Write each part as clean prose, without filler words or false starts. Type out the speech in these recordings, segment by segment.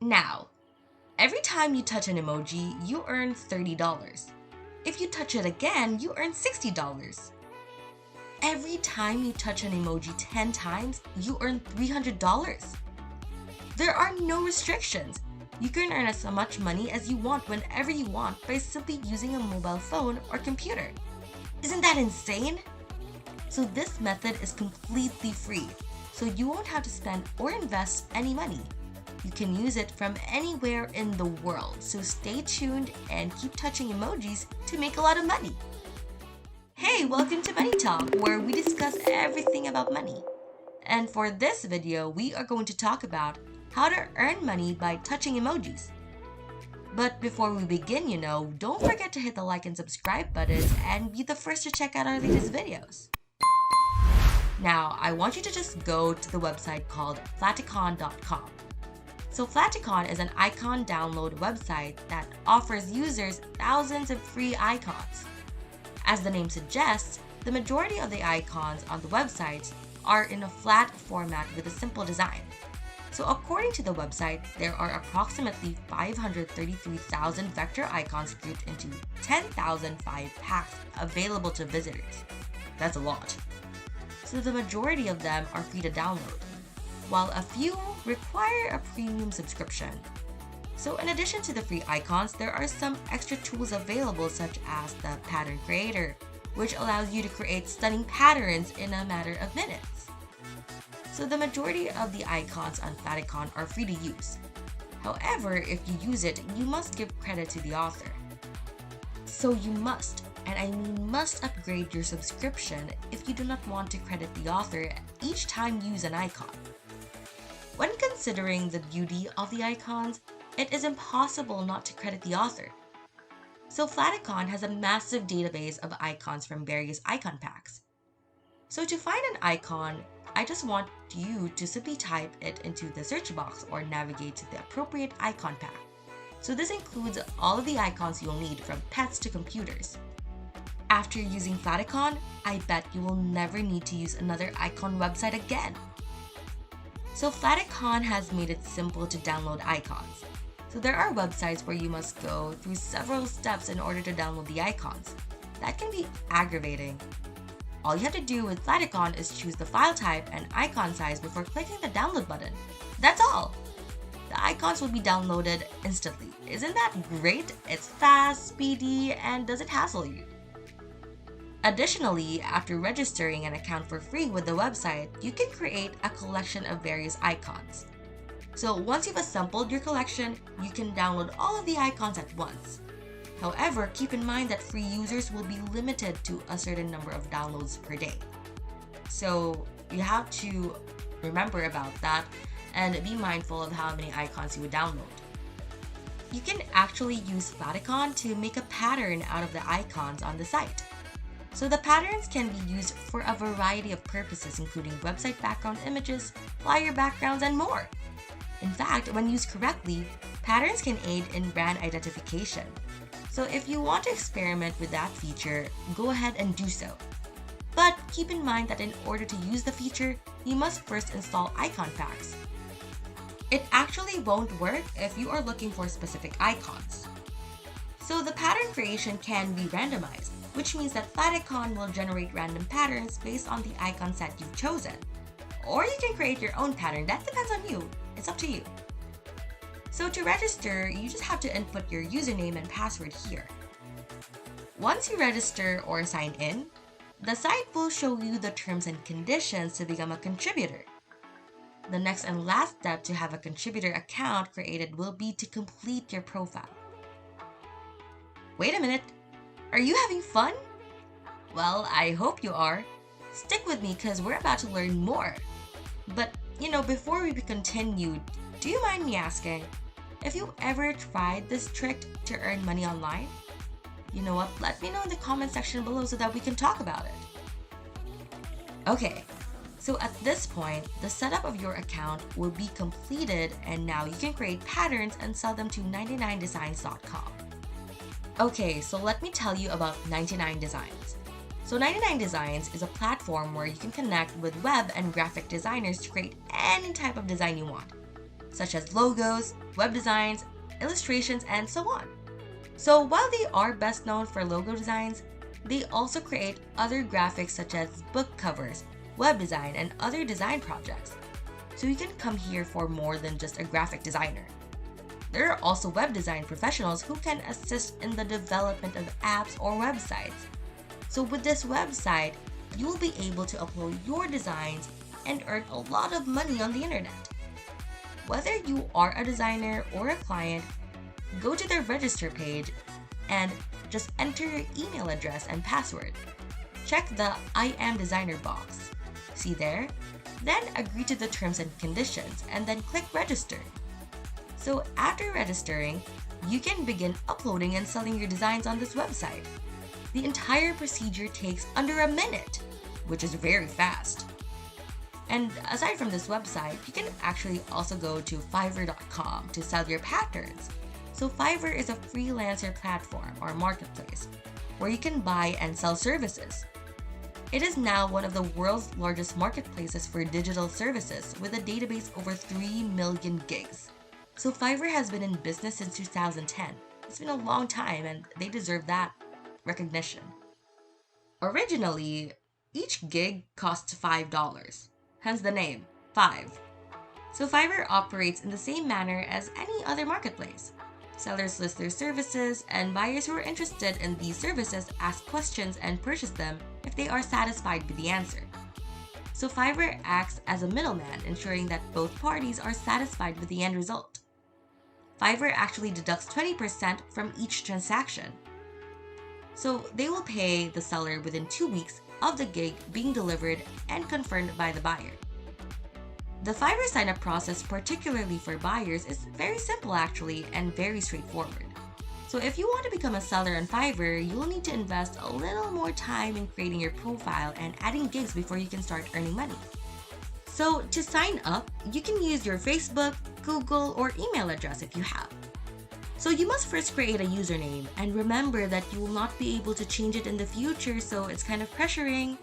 Now, every time you touch an emoji, you earn $30. If you touch it again, you earn $60. Every time you touch an emoji 10 times, you earn $300. There are no restrictions. You can earn as much money as you want whenever you want by simply using a mobile phone or computer. Isn't that insane? So this method is completely free, so you won't have to spend or invest any money. You can use it from anywhere in the world, so stay tuned and keep touching emojis to make a lot of money. Hey, welcome to Money Talk, where we discuss everything about money. And for this video, we are going to talk about how to earn money by touching emojis. But before we begin, don't forget to hit the like and subscribe buttons and be the first to check out our latest videos. Now, I want you to just go to the website called Flaticon.com. So Flaticon is an icon download website that offers users thousands of free icons. As the name suggests, the majority of the icons on the website are in a flat format with a simple design. So according to the website, there are approximately 533,000 vector icons grouped into 10,005 packs available to visitors. That's a lot. So the majority of them are free to download, while a few require a premium subscription. So in addition to the free icons, there are some extra tools available such as the pattern creator, which allows you to create stunning patterns in a matter of minutes. So the majority of the icons on Flaticon are free to use. However, if you use it, you must give credit to the author. So you must, and I mean must, upgrade your subscription if you do not want to credit the author each time you use an icon. When considering the beauty of the icons, it is impossible not to credit the author. So Flaticon has a massive database of icons from various icon packs. So to find an icon, I just want you to simply type it into the search box or navigate to the appropriate icon pack. So this includes all of the icons you'll need, from pets to computers. After using Flaticon, I bet you will never need to use another icon website again. So Flaticon has made it simple to download icons. So there are websites where you must go through several steps in order to download the icons. That can be aggravating. All you have to do with Flaticon is choose the file type and icon size before clicking the download button. That's all! The icons will be downloaded instantly. Isn't that great? It's fast, speedy, and doesn't hassle you. Additionally, after registering an account for free with the website, you can create a collection of various icons. So once you've assembled your collection, you can download all of the icons at once. However, keep in mind that free users will be limited to a certain number of downloads per day. So you have to remember about that and be mindful of how many icons you would download. You can actually use Flaticon to make a pattern out of the icons on the site. So the patterns can be used for a variety of purposes, including website background images, flyer backgrounds, and more. In fact, when used correctly, patterns can aid in brand identification. So if you want to experiment with that feature, go ahead and do so. But keep in mind that in order to use the feature, you must first install icon packs. It actually won't work if you are looking for specific icons. So the pattern creation can be randomized, which means that Flaticon will generate random patterns based on the icon set you've chosen. Or you can create your own pattern. That depends on you. It's up to you. So to register, you just have to input your username and password here. Once you register or sign in, the site will show you the terms and conditions to become a contributor. The next and last step to have a contributor account created will be to complete your profile. Wait a minute, are you having fun? Well, I hope you are. Stick with me because we're about to learn more. But, before we continue, do you mind me asking, if you ever tried this trick to earn money online? You know what, let me know in the comment section below so that we can talk about it. Okay, so at this point, the setup of your account will be completed and now you can create patterns and sell them to 99designs.com. Okay, so let me tell you about 99 Designs. So 99 Designs is a platform where you can connect with web and graphic designers to create any type of design you want. such as logos, web designs, illustrations, and so on. So while they are best known for logo designs, they also create other graphics such as book covers, web design, and other design projects. So you can come here for more than just a graphic designer. There are also web design professionals who can assist in the development of apps or websites. So with this website, you will be able to upload your designs and earn a lot of money on the internet. Whether you are a designer or a client, go to their register page and just enter your email address and password. Check the I am designer box. See there? Then agree to the terms and conditions and then click register. So after registering, you can begin uploading and selling your designs on this website. The entire procedure takes under a minute, which is very fast. And aside from this website, you can actually also go to Fiverr.com to sell your patterns. So Fiverr is a freelancer platform or marketplace where you can buy and sell services. It is now one of the world's largest marketplaces for digital services with a database over 3 million gigs. So Fiverr has been in business since 2010. It's been a long time and they deserve that recognition. Originally, each gig costs $5, hence the name, 5. So Fiverr operates in the same manner as any other marketplace. Sellers list their services, and buyers who are interested in these services ask questions and purchase them if they are satisfied with the answer. So Fiverr acts as a middleman, ensuring that both parties are satisfied with the end result. Fiverr actually deducts 20% from each transaction. So they will pay the seller within 2 weeks of the gig being delivered and confirmed by the buyer. The Fiverr sign-up process, particularly for buyers, is very simple actually and very straightforward. So if you want to become a seller on Fiverr, you will need to invest a little more time in creating your profile and adding gigs before you can start earning money. So to sign up, you can use your Facebook, Google, or email address if you have. So you must first create a username, and remember that you will not be able to change it in the future, so it's kind of pressuring.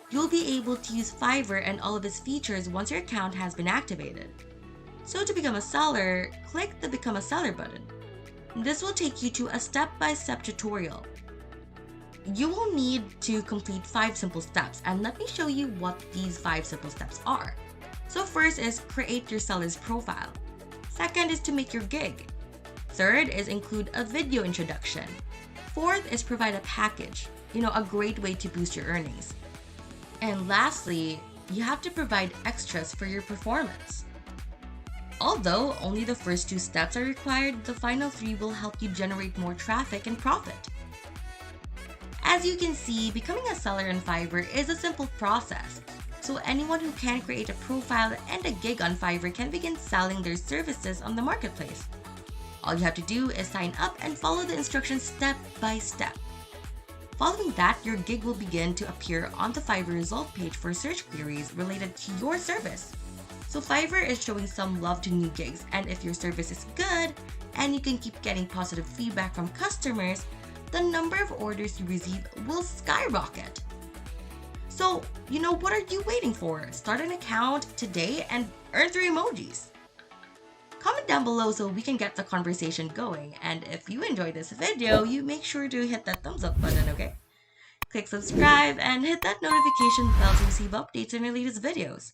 You'll be able to use Fiverr and all of its features once your account has been activated. So to become a seller, click the Become a Seller button. This will take you to a step-by-step tutorial. You will need to complete 5 simple steps, and let me show you what these 5 simple steps are. So first is create your seller's profile. Second is to make your gig. Third is include a video introduction. Fourth is provide a package, a great way to boost your earnings. And lastly, you have to provide extras for your performance. Although only the first 2 steps are required, the final 3 will help you generate more traffic and profit. As you can see, becoming a seller on Fiverr is a simple process. So anyone who can create a profile and a gig on Fiverr can begin selling their services on the marketplace. All you have to do is sign up and follow the instructions step by step. Following that, your gig will begin to appear on the Fiverr result page for search queries related to your service. So Fiverr is showing some love to new gigs, and if your service is good and you can keep getting positive feedback from customers, the number of orders you receive will skyrocket. So, what are you waiting for? Start an account today and earn 3 emojis. Comment down below so we can get the conversation going, and if you enjoyed this video, you make sure to hit that thumbs up button, okay? Click subscribe and hit that notification bell to receive updates on our latest videos.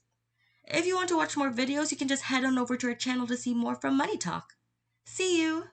If you want to watch more videos, you can just head on over to our channel to see more from Money Talk. See you!